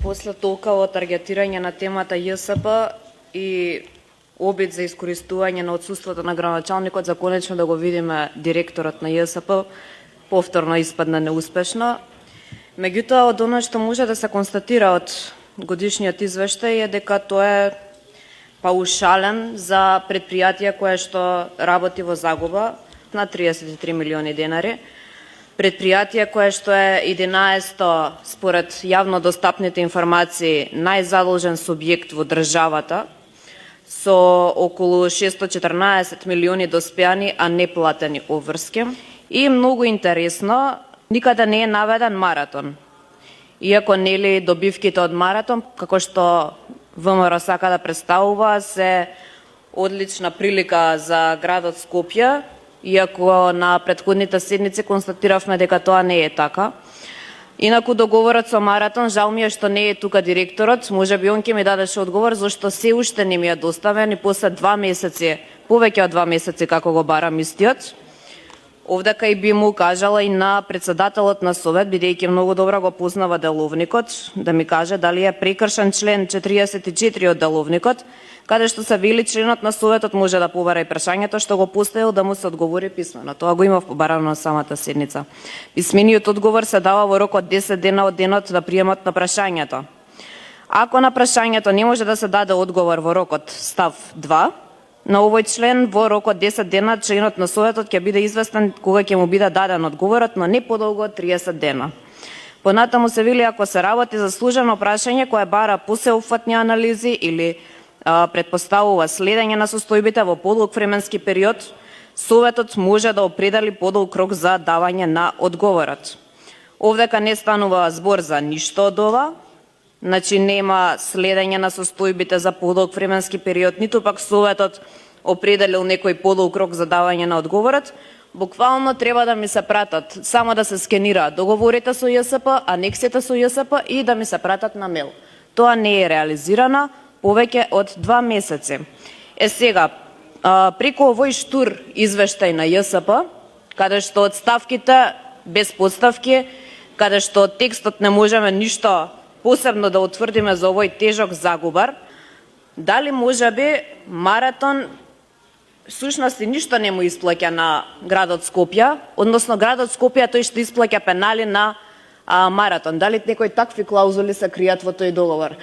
После толкова таргетирање на темата ЈСП и обид за искористување на отсуството на градоначалникот за конечно да го видиме директорот на ЈСП, повторно испадна неуспешно. Меѓутоа, од она што може да се констатира од годишниот извештај е дека тоа е паушален за предпријатија кое што работи во загуба на 33 милиони денари. Предпријатие кое што е 11-то според јавно достапните информации најзадолжен субјект во државата со околу 614 милиони доспеани, а неплатени обврски. И многу интересно, никаде не е наведен Маратон. Иако нели добивките од Маратон, како што ВМРО сака да представува, се одлична прилика за градот Скопје, иако на претходните седници констатиравме дека тоа не е така. Инаку договорот со Маратон, жал ми е што не е тука директорот, можеби он ќе ми дадеше одговор зашто се уште не ми е доставен и после 2 месеци, повеќе од 2 месеци како го барам истиот. Овдека и би му кажала и на председателот на Совет, бидејќи многу добро го познава деловникот, да ми каже дали е прекршен член 44 од деловникот, каде што се вели членот на Советот може да побара и прашањето што го поставил да му се одговори писмено. Тоа го имав побарано на самата седница. Писмениот одговор се дава во рок од 10 дена од денот на приемот на прашањето. Ако на прашањето не може да се даде одговор во рок од став 2, на овој член во рок од 10 дена членот на Советот ќе биде известен кога ќе му биде даден одговорот, но не подолго од 30 дена. Понатаму се вели ако се работи за служено прашање кое бара посеопфатни анализи или предпоставува следење на состојбите во подолг временски период, Советот може да определи подолг рок за давање на одговорот. Овдека не станува збор за ништо од ова, значи нема следење на состојбите за подолг временски период, ниту пак Советот определил некој подолг рок за давање на одговорот. Буквално треба да ми се пратат, само да се скенираат договорите со ЈСП, анексите со ЈСП и да ми се пратат на мејл. Тоа не е реализирано повеќе од 2 месеци. Сега, преку овој штур извештај на ЈСП, каде што од ставките без подставки, каде што од текстот не можеме ништо посебно да утврдиме за овој тежок загубар, дали можеби Маратон всушност ништо не му исплаќа на градот Скопје, односно градот Скопје тој што исплаќа пенали на Маратон. Дали некои такви клаузули се кријат во тој договор?